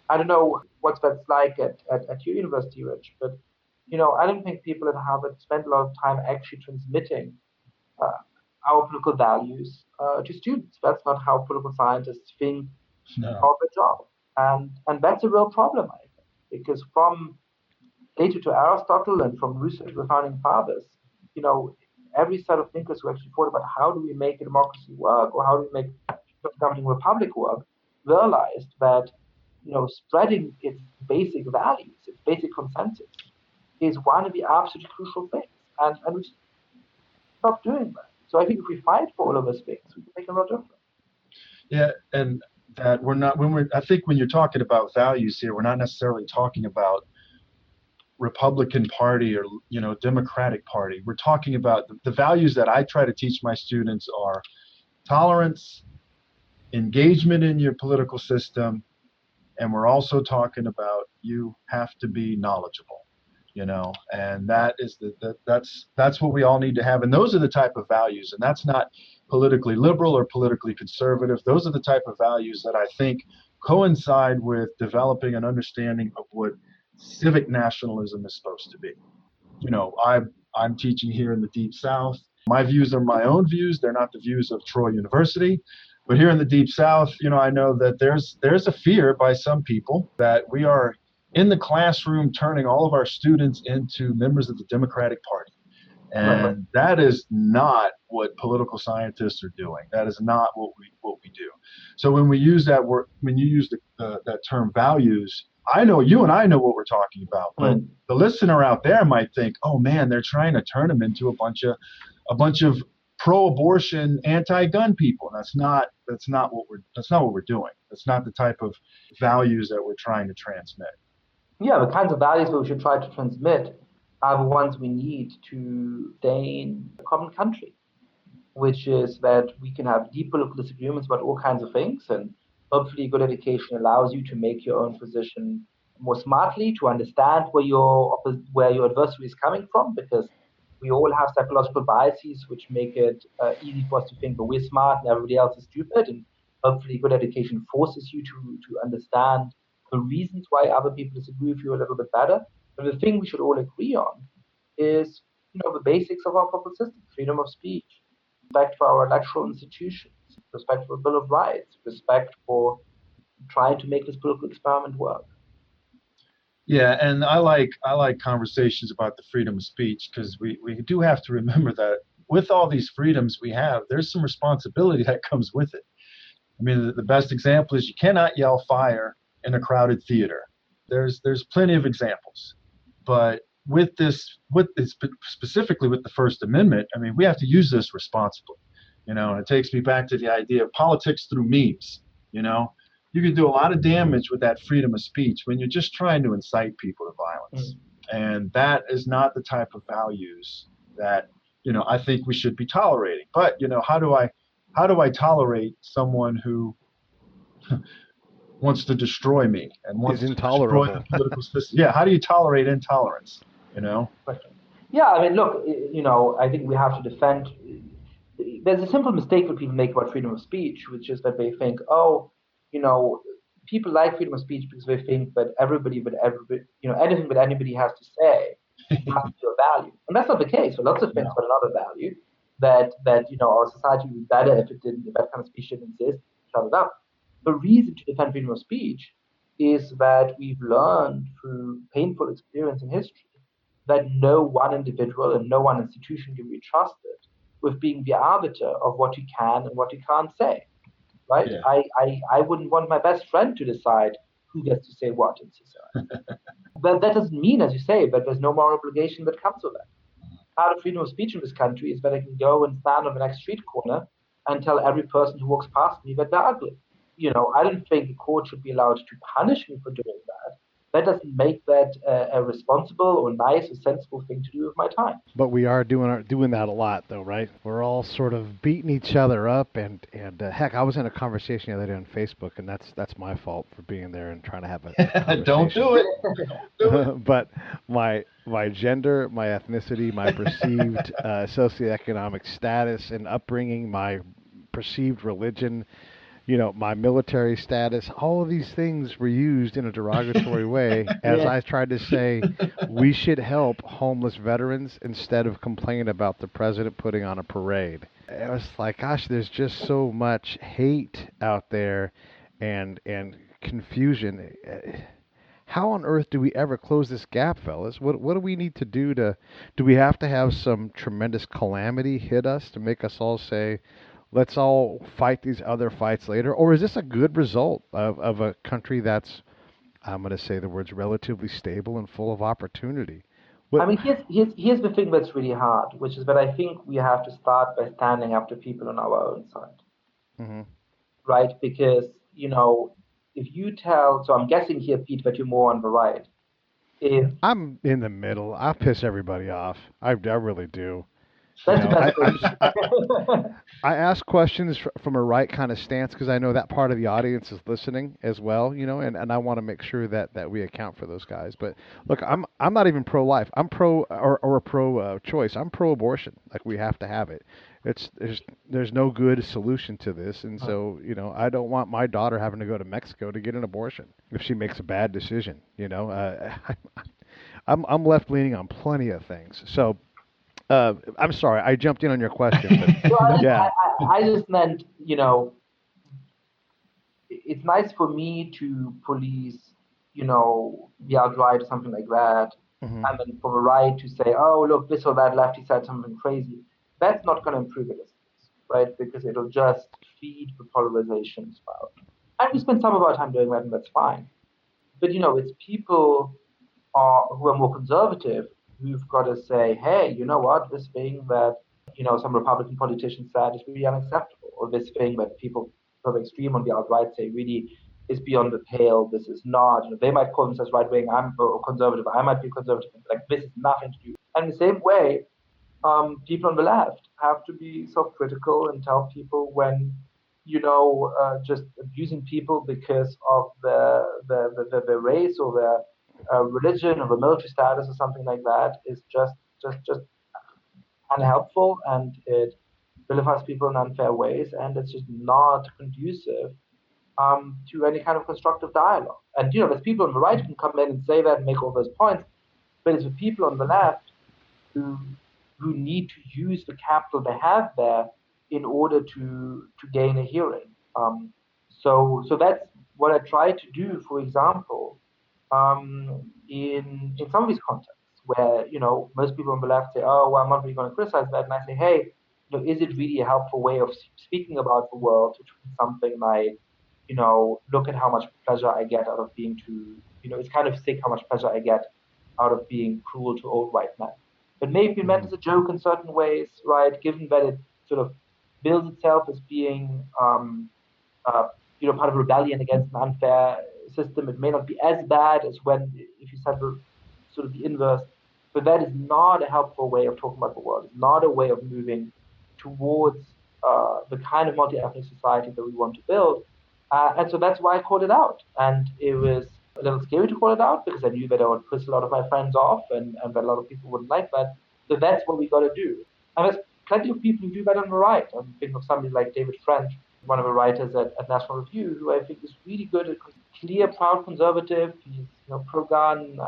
I don't know what that's like at your university, Rich, but I don't think people at Harvard spend a lot of time actually transmitting our political values to students. That's not how political scientists think of a job, and that's a real problem, I think, because from Plato to Aristotle and from Rousseau to the founding fathers, every set of thinkers who actually thought about how do we make a democracy work or how do we make a governing republic work, realized that spreading its basic values, its basic consensus, is one of the absolutely crucial things, and we stop doing that. So I think if we fight for all of those things, we can make a real difference. Yeah, and that I think when you're talking about values here, we're not necessarily talking about Republican Party or Democratic Party. We're talking about the values that I try to teach my students are tolerance, engagement in your political system, and we're also talking about you have to be knowledgeable, and that is that's what we all need to have, and those are the type of values, and that's not politically liberal or politically conservative. Those are the type of values that I think coincide with developing an understanding of what civic nationalism is supposed to be. I'm teaching here in the Deep South. My views are my own views. They're not the views of Troy University. But here in the Deep South, I know that there's a fear by some people that we are in the classroom turning all of our students into members of the Democratic Party. And that is not what political scientists are doing. That is not what we do. So when we use that word, when you use that term values, I know you and I know what we're talking about, but the listener out there might think, oh man, they're trying to turn them into a bunch of pro-abortion, anti-gun people. And that's not what we're doing. That's not the type of values that we're trying to transmit. Yeah, the kinds of values that we should try to transmit are the ones we need to sustain a common country, which is that we can have deep political disagreements about all kinds of things, and hopefully good education allows you to make your own position more smartly, to understand where your adversary is coming from, because we all have psychological biases which make it easy for us to think that we're smart and everybody else is stupid, and hopefully good education forces you to understand the reasons why other people disagree with you a little bit better. But the thing we should all agree on is, the basics of our political system: freedom of speech, respect for our electoral institutions, respect for the Bill of Rights, respect for trying to make this political experiment work. Yeah, and I like conversations about the freedom of speech, because we do have to remember that with all these freedoms we have, there's some responsibility that comes with it. I mean, the best example is you cannot yell fire in a crowded theater. There's plenty of examples, but specifically with the First Amendment, I mean, we have to use this responsibly. And it takes me back to the idea of politics through memes. You can do a lot of damage with that freedom of speech when you're just trying to incite people to violence. And that is not the type of values that, I think we should be tolerating. But, how do I tolerate someone who wants to destroy me and wants to destroy the political system? Yeah, how do you tolerate intolerance, Yeah, I mean, look, I think we have to defend. There's a simple mistake that people make about freedom of speech, which is that they think, people like freedom of speech because they think that anything that anybody has to say has to be a value. And that's not the case. For lots of things that are not a value, that our society would be better if that kind of speech didn't exist. Shut it up. The reason to defend freedom of speech is that we've learned through painful experience in history that no one individual and no one institution can be trusted with being the arbiter of what you can and what you can't say. Right? Yeah. I wouldn't want my best friend to decide who gets to say what in society. But that doesn't mean, as you say, that there's no moral obligation that comes with that. Part of freedom of speech in this country is that I can go and stand on the next street corner and tell every person who walks past me that they're ugly. I don't think a court should be allowed to punish me for doing that. That doesn't make that a responsible or nice or sensible thing to do with my time. But we are doing that a lot, though, right? We're all sort of beating each other up, and heck, I was in a conversation the other day on Facebook, and that's my fault for being there and trying to have a conversation. Don't do it. But my gender, my ethnicity, my perceived socioeconomic status and upbringing, my perceived religion, my military status, all of these things were used in a derogatory way as I tried to say we should help homeless veterans instead of complaining about the president putting on a parade. It was like, gosh, there's just so much hate out there and confusion. How on earth do we ever close this gap, fellas? What do we need to do do we have to have some tremendous calamity hit us to make us all say, let's all fight these other fights later? Or is this a good result of a country that's, I'm going to say the words, relatively stable and full of opportunity? I mean, here's the thing that's really hard, which is that I think we have to start by standing up to people on our own side. Mm-hmm. Right? Because, if you tell, so I'm guessing here, Pete, that you're more on the right. I'm in the middle. I piss everybody off. I really do. That's the best I ask questions from a right kind of stance because I know that part of the audience is listening as well, and I want to make sure that we account for those guys. But look, I'm not even pro-life. I'm pro or pro-choice. I'm pro-abortion. Like, we have to have it. There's no good solution to this, and so I don't want my daughter having to go to Mexico to get an abortion if she makes a bad decision. I'm left-leaning on plenty of things. So. I'm sorry, I jumped in on your question. But, yeah. I just meant, it's nice for me to police, the alt-right or something like that, and then for the right to say, oh, look, this or that lefty said something crazy. That's not going to improve it, right? Because it'll just feed the polarization spout. And we spend some of our time doing that, and that's fine. But, it's people who are more conservative who've got to say, hey, you know what, this thing that, some Republican politicians said is really unacceptable, or this thing that people from extreme on the alt-right say really is beyond the pale, this is not, they might call themselves right-wing, I'm conservative, I might be conservative, like, this is nothing to do. And the same way, people on the left have to be self-critical and tell people when, just abusing people because of the race or their religion or the military status or something like that is just unhelpful, and it vilifies people in unfair ways, and it's just not conducive to any kind of constructive dialogue. And there's people on the right who can come in and say that and make all those points, but it's the people on the left who need to use the capital they have there in order to gain a hearing. So that's what I try to do, for example, in some of these contexts where, most people on the left say, oh, well, I'm not really going to criticize that. And I say, hey, is it really a helpful way of speaking about the world to tweet something like, look at how much pleasure I get out of being it's kind of sick how much pleasure I get out of being cruel to old white men. But maybe meant as a joke in certain ways, right? Given that it sort of bills itself as being, part of a rebellion against an unfair system, it may not be as bad as if you said sort of the inverse. But that is not a helpful way of talking about the world. It's not a way of moving towards the kind of multi-ethnic society that we want to build. And so that's why I called it out. And it was a little scary to call it out because I knew that I would piss a lot of my friends off and that a lot of people wouldn't like that. So that's what we got to do. And there's plenty of people who do that on the right. I'm thinking of somebody like David French, one of the writers at National Review, who I think is really good at clear, proud conservative. He's pro-gun,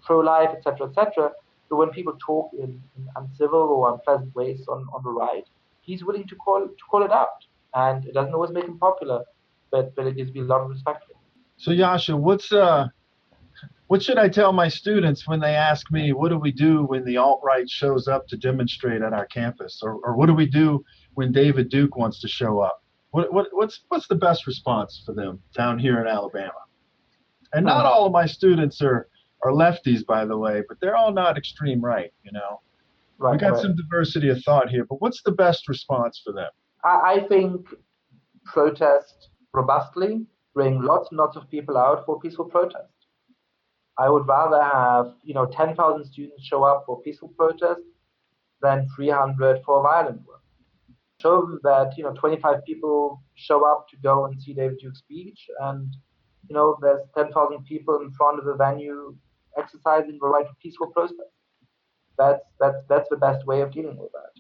pro-life, etc., etc. So when people talk in uncivil or unpleasant ways on the right, he's willing to call it out. And it doesn't always make him popular, but it gives me a lot of respect for him. So Yascha, what should I tell my students when they ask me, what do we do when the alt-right shows up to demonstrate at our campus? Or what do we do when David Duke wants to show up? What's the best response for them down here in Alabama? And not all of my students are lefties, by the way, but they're all not extreme right, you know. Right, we got some diversity of thought here, but what's the best response for them? I think protest robustly, bring lots and lots of people out for peaceful protest. I would rather have 10,000 students show up for peaceful protest than 300 for violent one. Show them that 25 people show up to go and see David Duke's speech, and there's 10,000 people in front of the venue exercising the right to peaceful protest. That's the best way of dealing with that.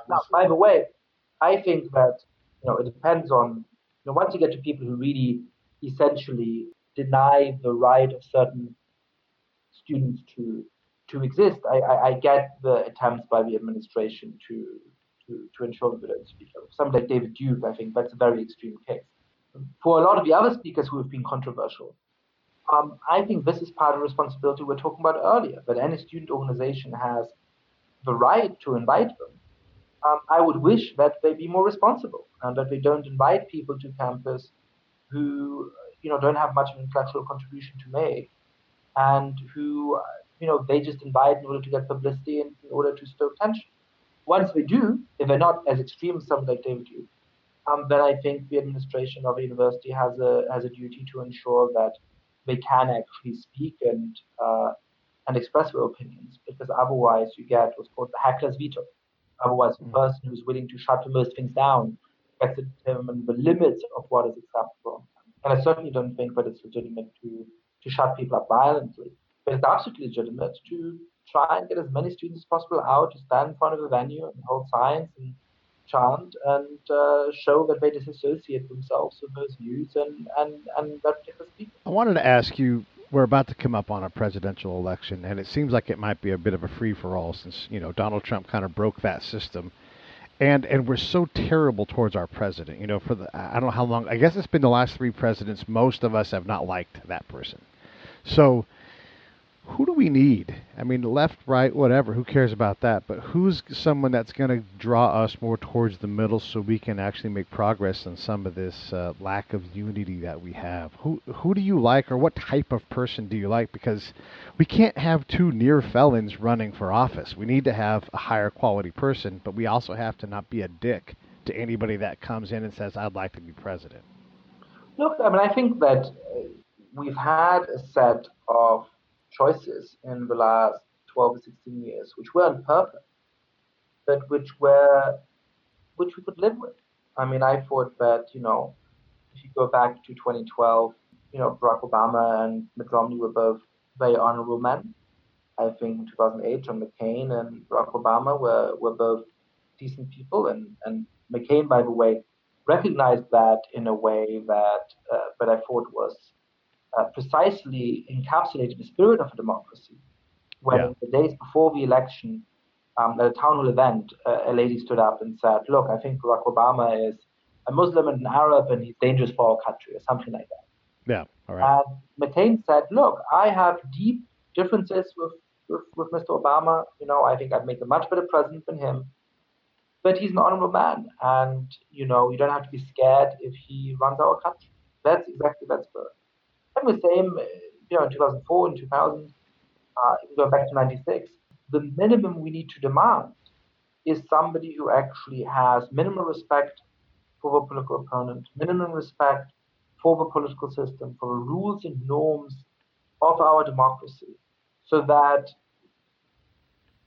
Now, by the way, I think that it depends on once you get to people who really essentially deny the right of certain students to exist. I get the attempts by the administration to ensure that they don't speak up. Somebody like David Duke, I think that's a very extreme case. For a lot of the other speakers who have been controversial, I think this is part of the responsibility we were talking about earlier, that any student organization has the right to invite them. I would wish that they be more responsible and that they don't invite people to campus who don't have much of an intellectual contribution to make, and who they just invite in order to get publicity and in order to stoke tension. Once they do, if they're not as extreme as something like David Duke, then I think the administration of the university has a duty to ensure that they can actually speak and express their opinions, because otherwise you get what's called the heckler's veto. Otherwise, the person who's willing to shut the most things down gets to determine the limits of what is acceptable. And I certainly don't think that it's legitimate to shut people up violently, but it's absolutely legitimate to try and get as many students as possible out to stand in front of the venue and hold signs and chant and show that they disassociate themselves with those views and that particular speaker. I wanted to ask you, we're about to come up on a presidential election, and it seems like it might be a bit of a free-for-all since, Donald Trump kind of broke that system. And we're so terrible towards our president. I don't know how long, I guess it's been the last 3 presidents. Most of us have not liked that person. So who do we need? I mean, left, right, whatever, who cares about that? But who's someone that's going to draw us more towards the middle so we can actually make progress on some of this lack of unity that we have? Who do you like, or what type of person do you like? Because we can't have 2 near felons running for office. We need to have a higher quality person, but we also have to not be a dick to anybody that comes in and says, I'd like to be president. Look, I mean, I think that we've had a set of choices in the last 12 to 16 years, which weren't perfect, but which we could live with. I mean, I thought that, if you go back to 2012, Barack Obama and Mitt Romney were both very honorable men. I think in 2008, John McCain and Barack Obama were both decent people, and McCain, by the way, recognized that in a way that I thought was precisely encapsulated the spirit of a democracy. When in the days before the election, at a town hall event, a lady stood up and said, look, I think Barack Obama is a Muslim and an Arab and he's dangerous for our country, or something like that. Yeah, all right. And McCain said, look, I have deep differences with Mr. Obama. I think I'd make a much better president than him. But he's an honorable man, and you don't have to be scared if he runs our country. That's exactly that spirit. And the same, in 2004 and 2000, go back to 96. The minimum we need to demand is somebody who actually has minimum respect for the political opponent, minimum respect for the political system, for the rules and norms of our democracy, so that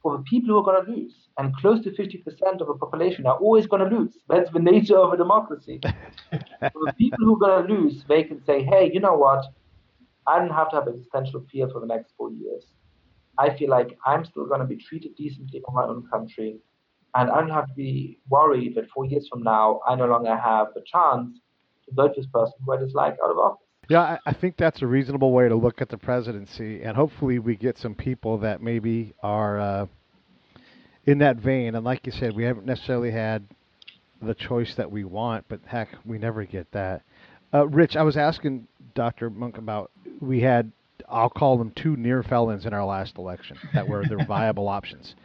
for the people who are going to lose, and close to 50% of the population are always going to lose. That's the nature of a democracy. For the people who are going to lose, they can say, hey, you know what? I don't have to have existential fear for the next 4 years. I feel like I'm still going to be treated decently in my own country, and I don't have to be worried that 4 years from now, I no longer have the chance to vote this person who I dislike out of office. Yeah, I think that's a reasonable way to look at the presidency, and hopefully we get some people that maybe are in that vein. And like you said, we haven't necessarily had the choice that we want, but heck, we never get that. Rich, I was asking Dr. Mounk about, we had, I'll call them two near felons in our last election that were their viable options.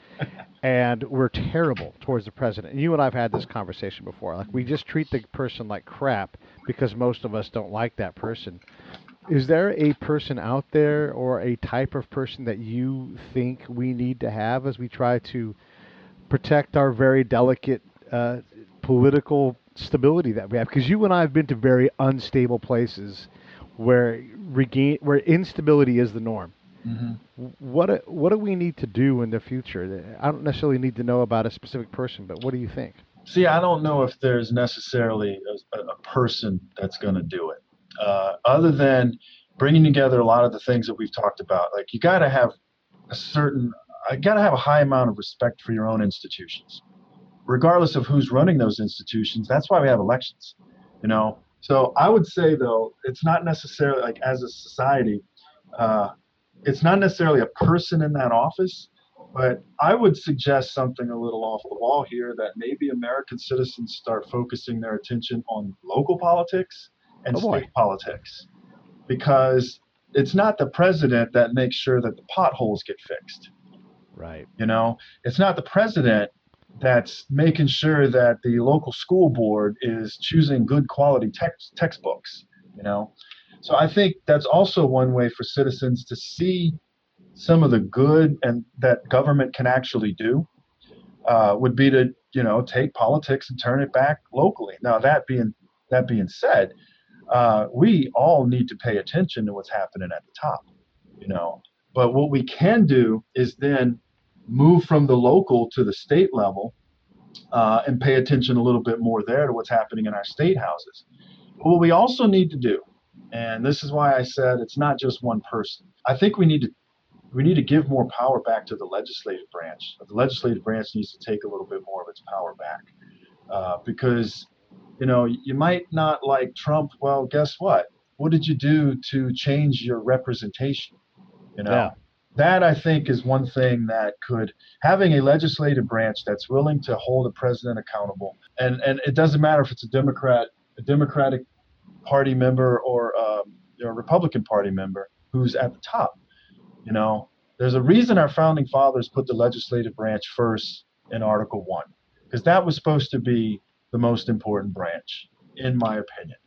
And we're terrible towards the president. And you and I have had this conversation before. Like, we just treat the person like crap because most of us don't like that person. Is there a person out there or a type of person that you think we need to have as we try to protect our very delicate political stability that we have? Because you and I have been to very unstable places where instability is the norm. Mm-hmm. What do we need to do in the future? I don't necessarily need to know about a specific person, but what do you think? See, I don't know if there's necessarily a person that's going to do it, other than bringing together a lot of the things that we've talked about. Like, you got to have a high amount of respect for your own institutions, regardless of who's running those institutions. That's why we have elections, you know. So I would say, though, it's not necessarily, like, as a society, it's not necessarily a person in that office, but I would suggest something a little off the wall here, that maybe American citizens start focusing their attention on local politics and state politics, because it's not the president that makes sure that the potholes get fixed. Right. You know, it's not the president that's making sure that the local school board is choosing good quality textbooks, you know. So I think that's also one way for citizens to see some of the good and that government can actually do, would be to, you know, take politics and turn it back locally. Now, that being said, we all need to pay attention to what's happening at the top, you know. But what we can do is then move from the local to the state level, and pay attention a little bit more there to what's happening in our state houses. But what we also need to do, and this is why I said it's not just one person. I think we need to give more power back to the legislative branch. The legislative branch needs to take a little bit more of its power back, because, you know, you might not like Trump. Well, guess what? What did you do to change your representation? You know, Yeah. That, I think, is one thing that could, having a legislative branch that's willing to hold the president accountable, and it doesn't matter if it's a Democratic Party member or a Republican Party member who's at the top. You know, there's a reason our founding fathers put the legislative branch first in Article 1, because that was supposed to be the most important branch, in my opinion.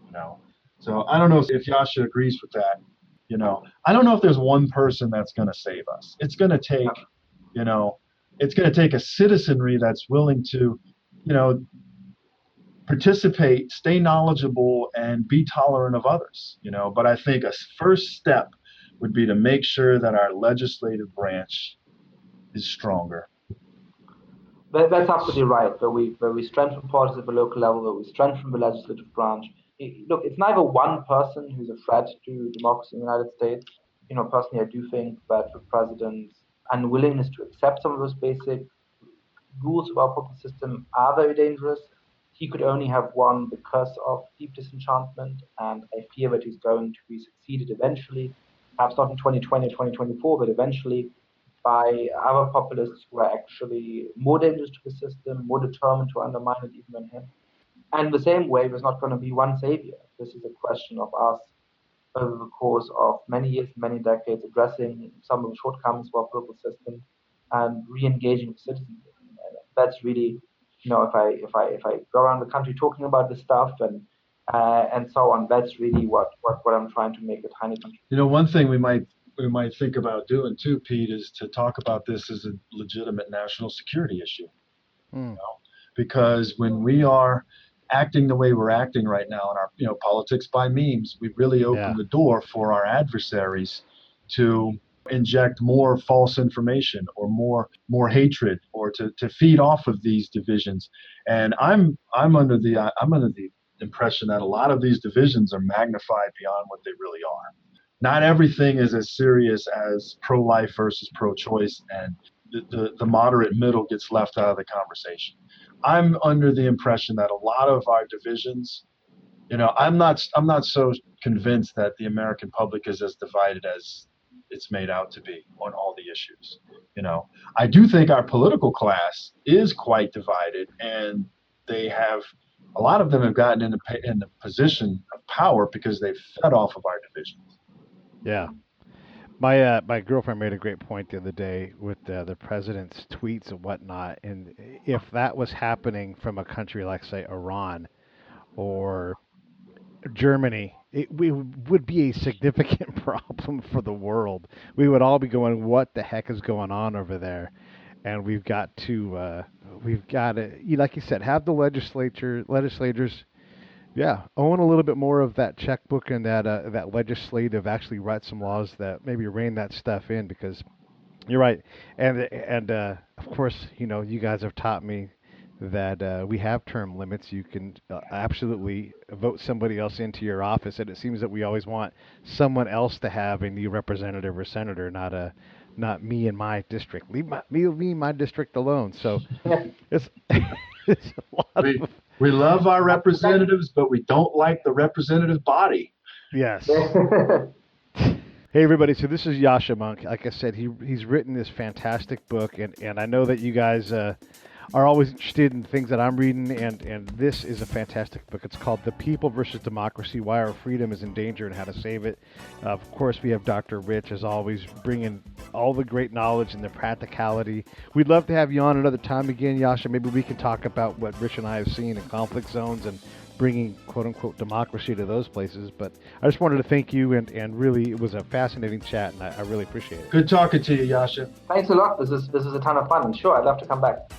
You know, so I don't know if Yascha agrees with that. You know, I don't know if there's one person that's going to save us. It's going to take, you know, it's going to take a citizenry that's willing to, you know, participate, stay knowledgeable, and be tolerant of others, you know. But I think a first step would be to make sure that our legislative branch is stronger. That's absolutely right. Where we strengthen politics at the local level, where we strengthen the legislative branch. Look, it's neither one person who's a threat to democracy in the United States. You know, personally, I do think that the president's unwillingness to accept some of those basic rules of our political system are very dangerous. He could only have won because of deep disenchantment, and I fear that he's going to be succeeded eventually, perhaps not in 2020 or 2024, but eventually by other populists who are actually more dangerous to the system, more determined to undermine it even than him. And the same way, there's not going to be one savior. This is a question of us, over the course of many years, many decades, addressing some of the shortcomings of our political system and re-engaging with citizens. And that's really, you know, if I go around the country talking about this stuff and so on, that's really what I'm trying to make a tiny country. You know, one thing we might think about doing too, Pete, is to talk about this as a legitimate national security issue. You know? Because when we are acting the way we're acting right now in our, you know, politics by memes, we really open the door for our adversaries to inject more false information or more hatred, or to feed off of these divisions. And I'm under the impression that a lot of these divisions are magnified beyond what they really are. Not everything is as serious as pro-life versus pro-choice, and the moderate middle gets left out of the conversation. I'm under the impression that a lot of our divisions I'm not so convinced that the American public is as divided as it's made out to be on all the issues. I do think our political class is quite divided, and a lot of them have gotten in the position of power because they've fed off of our divisions. Yeah. My girlfriend made a great point the other day with the president's tweets and whatnot, and if that was happening from a country like, say, Iran or Germany, we would be a significant problem for the world. We would all be going, "What the heck is going on over there?" And we've got to, like you said, have the legislators. Yeah, own a little bit more of that checkbook and that legislative, actually write some laws that maybe rein that stuff in, because you're right. And of course, you guys have taught me that we have term limits. You can absolutely vote somebody else into your office, and it seems that we always want someone else to have a new representative or senator, not me and my district. Leave me and my district alone. So it's it's a lot of. We love our representatives, but we don't like the representative body. Yes. Hey, everybody. So this is Yascha Mounk. Like I said, he's written this fantastic book, and I know that you guys are always interested in things that I'm reading, and this is a fantastic book. It's called The People versus Democracy, Why Our Freedom is in Danger and How to Save It. Of course, we have Dr. Rich, as always, bringing all the great knowledge and the practicality. We'd love to have you on another time again, Yascha. Maybe we can talk about what Rich and I have seen in conflict zones and bringing quote-unquote democracy to those places. But I just wanted to thank you, and really, it was a fascinating chat, and I really appreciate it. Good talking to you, Yascha. Thanks a lot. This is a ton of fun, and sure, I'd love to come back.